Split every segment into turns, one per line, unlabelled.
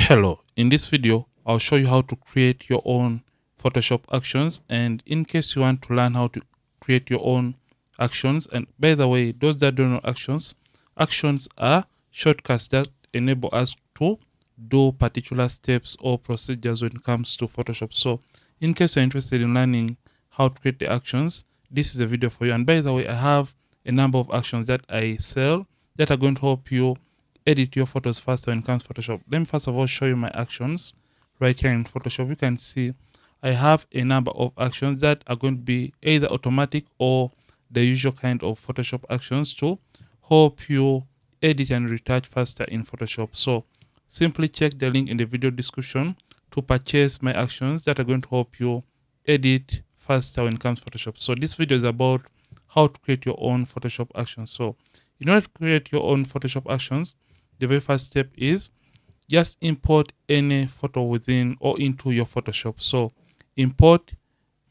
Hello, in this video, I'll show you how to create your own Photoshop actions, and in case you want to learn how to create your own actions, and by the way, those that don't know actions are shortcuts that enable us to do particular steps or procedures when it comes to Photoshop. So in case you're interested in learning how to create the actions, this is a video for you. And by the way, I have a number of actions that I sell that are going to help you edit your photos faster when it comes to Photoshop. Let me first of all show you my actions right here in Photoshop. You can see I have a number of actions that are going to be either automatic or the usual kind of Photoshop actions to help you edit and retouch faster in Photoshop. So simply check the link in the video description to purchase my actions that are going to help you edit faster when it comes to Photoshop. So this video is about how to create your own Photoshop actions. So in order to create your own Photoshop actions, the very first step is just import any photo within or into your Photoshop. So import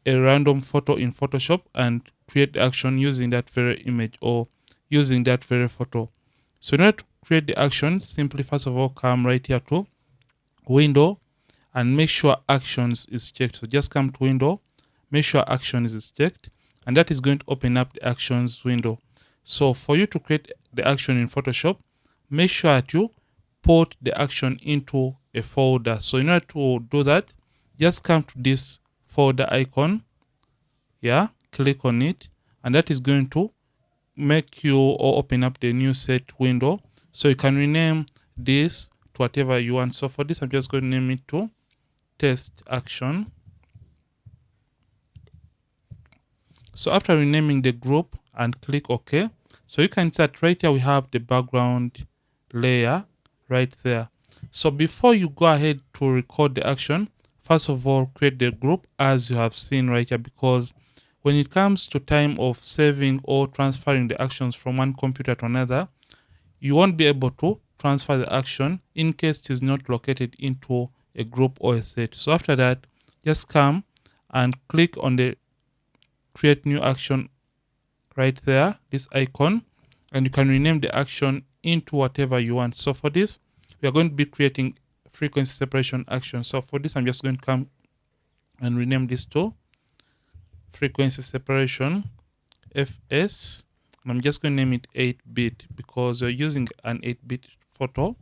a random photo in Photoshop and create the action using that very image or using that very photo. So in order to create the actions, simply first of all come right here to window and make sure actions is checked. So just come to window, make sure actions is checked, and that is going to open up the actions window. So for you to create the action in Photoshop, make sure that you put the action into a folder. So in order to do that, just come to this folder icon, click on it, and that is going to make you or open up the new set window. So you can rename this to whatever you want. So for this, I'm just going to name it to test action. So after renaming the group and click OK, so you can see that right here we have the background layer right there. So before you go ahead to record the action, first of all, create the group as you have seen right here, because when it comes to time of saving or transferring the actions from one computer to another, you won't be able to transfer the action in case it is not located into a group or a set. So after that, just come and click on the create new action right there, this icon, and you can rename the action into whatever you want. So for this, we are going to be creating frequency separation action. So for this, I'm just going to come and rename this to frequency separation FS, and I'm just going to name it 8-bit because you're using an 8-bit photo.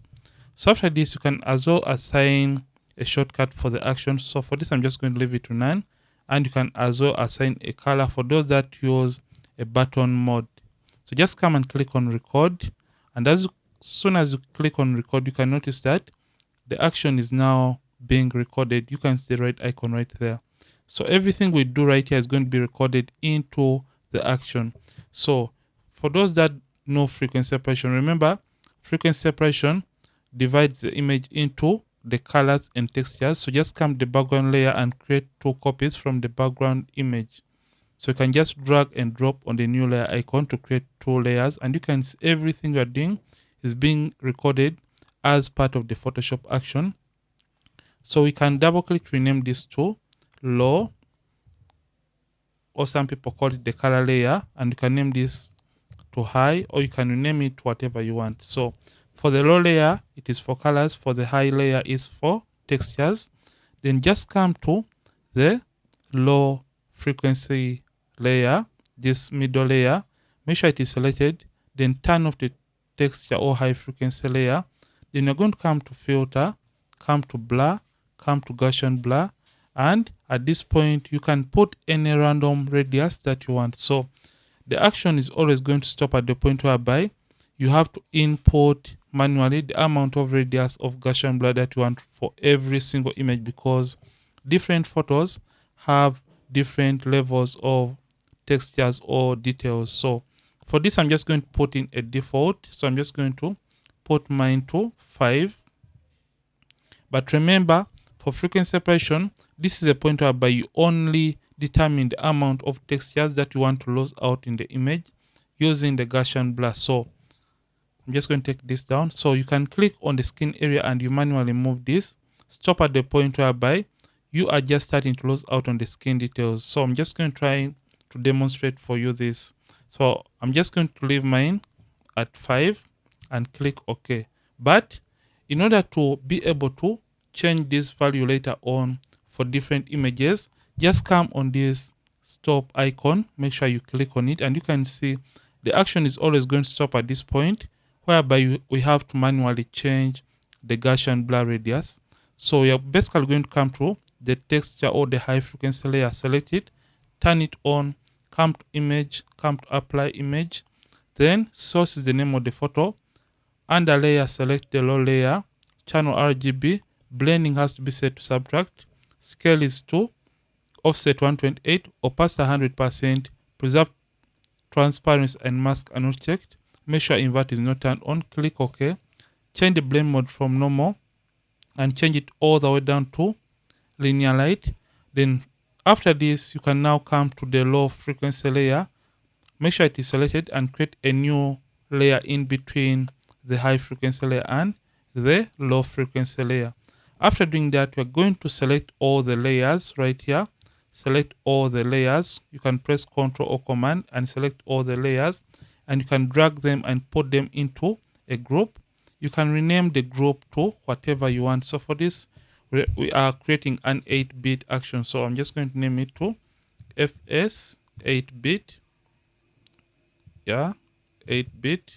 So after this, you can as well assign a shortcut for the action. So for this, I'm just going to leave it to none, and you can as well assign a color for those that use a button mode. So just come and click on record, and as soon as you click on record, you can notice that the action is now being recorded. You can see the right icon right there. So everything we do right here is going to be recorded into the action. So for those that know frequency separation, remember frequency separation divides the image into the colors and textures. So just come to the background layer and create 2 copies from the background image. So you can just drag and drop on the new layer icon to create 2 layers, and you can see everything you're doing is being recorded as part of the Photoshop action. So we can double click to rename this to low, or some people call it the color layer, and you can name this to high, or you can rename it to whatever you want. So for the low layer, it is for colors. For the high layer is for textures. Then just come to the low frequency layer, this middle layer, make sure it is selected, then turn off the texture or high frequency layer. Then you're going to come to filter, come to blur, come to Gaussian blur, and at this point you can put any random radius that you want. So the action is always going to stop at the point whereby you have to input manually the amount of radius of Gaussian blur that you want for every single image, because different photos have different levels of textures or details. So for this, I'm just going to put in a default. So I'm just going to put mine to 5. But remember, for frequency separation, this is a point whereby you only determine the amount of textures that you want to lose out in the image using the Gaussian blur. So I'm just going to take this down. So you can click on the skin area and you manually move this. Stop at the point whereby you are just starting to lose out on the skin details. So I'm just going to try to demonstrate for you this. So I'm just going to leave mine at 5 and click OK. But in order to be able to change this value later on for different images, just come on this stop icon, make sure you click on it, and you can see the action is always going to stop at this point, whereby we have to manually change the Gaussian blur radius. So you're basically going to come to the texture or the high frequency layer, select it, turn it on, come to image, come to apply image, then source is the name of the photo. Under layer, select the low layer, channel RGB, blending has to be set to subtract, scale is 2, offset 128, opacity 100%, preserve transparency and mask are not checked, make sure invert is not turned on, click OK, change the blend mode from normal and change it all the way down to linear light. Then after this, you can now come to the low frequency layer, make sure it is selected and create a new layer in between the high frequency layer and the low frequency layer. After doing that, we're going to select all the layers right here. Select all the layers. You can press Ctrl or Command and select all the layers, and you can drag them and put them into a group. You can rename the group to whatever you want. So for this, we are creating an 8-bit action. So I'm just going to name it to FS 8-bit. Yeah, 8-bit.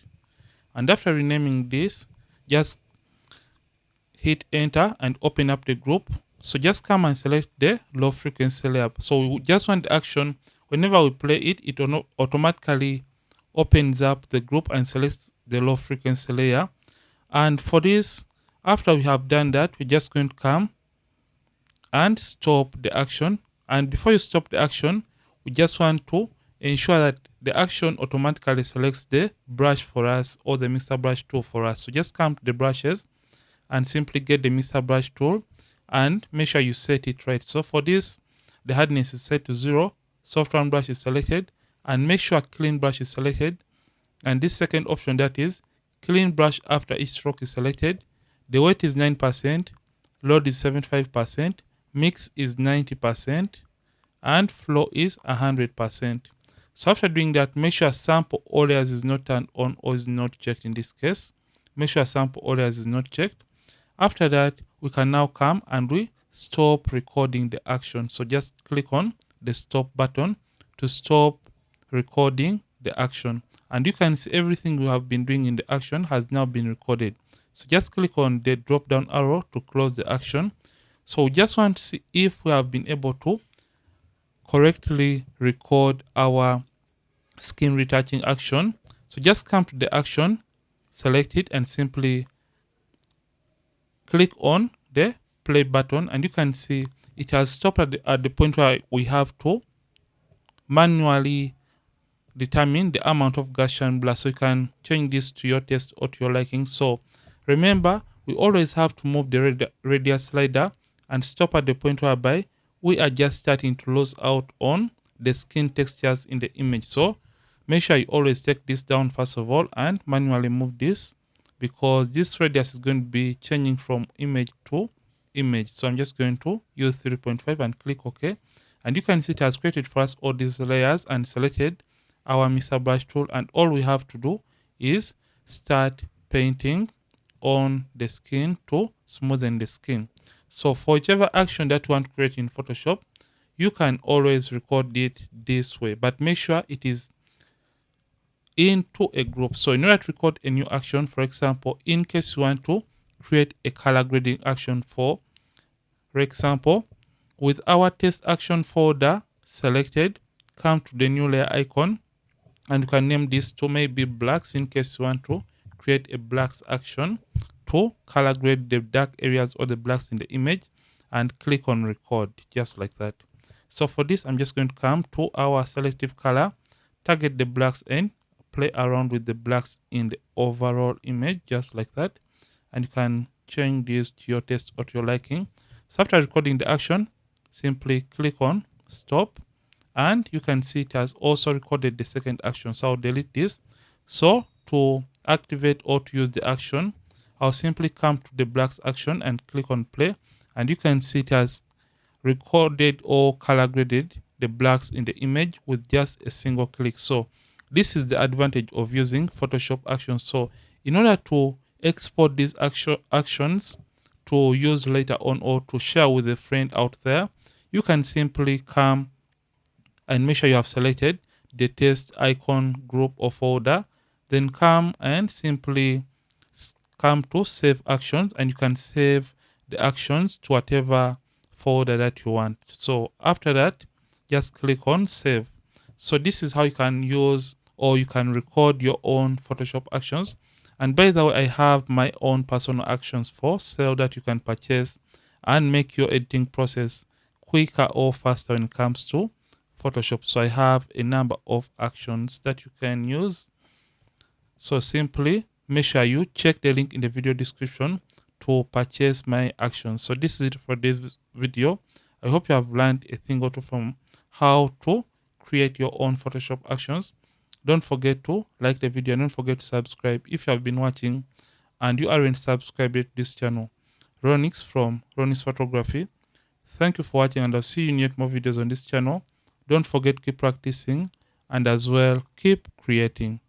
And after renaming this, just hit enter and open up the group. So just come and select the low frequency layer. So we just want the action, whenever we play it, it automatically opens up the group and selects the low frequency layer. And for this, after we have done that, we're just going to come and stop the action. And before you stop the action, we just want to ensure that the action automatically selects the brush for us, or the mixer brush tool for us. So just come to the brushes and simply get the mixer brush tool and make sure you set it right. So for this, the hardness is set to 0, soft round brush is selected, and make sure clean brush is selected. And this second option, that is clean brush after each stroke, is selected. The weight is 9%, load is 75%, mix is 90%, and flow is 100%. So after doing that, make sure sample all layers is not turned on or is not checked in this case. Make sure sample all layers is not checked. After that, we can now come and we stop recording the action. So just click on the stop button to stop recording the action. And you can see everything we have been doing in the action has now been recorded. So just click on the drop down arrow to close the action. So we just want to see if we have been able to correctly record our skin retouching action. So just come to the action, select it, and simply click on the play button, and you can see it has stopped at the point where we have to manually determine the amount of Gaussian blur. So you can change this to your taste or to your liking. So remember, we always have to move the radius slider and stop at the point whereby we are just starting to lose out on the skin textures in the image. So make sure you always take this down first of all and manually move this, because this radius is going to be changing from image to image. So I'm just going to use 3.5 and click OK. And you can see it has created for us all these layers and selected our mixer brush tool. And all we have to do is start painting on the skin to smoothen the skin. So for whichever action that you want to create in Photoshop, you can always record it this way, but make sure it is into a group. So in order to record a new action, for example, in case you want to create a color grading action, for example, with our test action folder selected, come to the new layer icon, and you can name this to maybe blacks in case you want to create a blacks action to color grade the dark areas or the blacks in the image, and click on record, just like that. So for this, I'm just going to come to our selective color, target the blacks, and play around with the blacks in the overall image, just like that. And you can change this to your taste or to your liking. So after recording the action, simply click on stop, and you can see it has also recorded the second action. So I'll delete this. So to activate or to use the action, I'll simply come to the blacks action and click on play, and you can see it has recorded or color graded the blacks in the image with just a single click. So this is the advantage of using Photoshop actions. So in order to export these actions to use later on or to share with a friend out there, you can simply come and make sure you have selected the test icon group or folder. Then come and simply come to save actions, and you can save the actions to whatever folder that you want. So after that, just click on save. So this is how you can use or you can record your own Photoshop actions. And by the way, I have my own personal actions for sale that you can purchase and make your editing process quicker or faster when it comes to Photoshop. So I have a number of actions that you can use. So simply make sure you check the link in the video description to purchase my actions. So this is it for this video. I hope you have learned a thing or two from how to create your own Photoshop actions. Don't forget to like the video and don't forget to subscribe if you have been watching and you aren't subscribed to this channel. Ronix from Ronix Photography. Thank you for watching, and I'll see you in yet more videos on this channel. Don't forget to keep practicing and as well keep creating.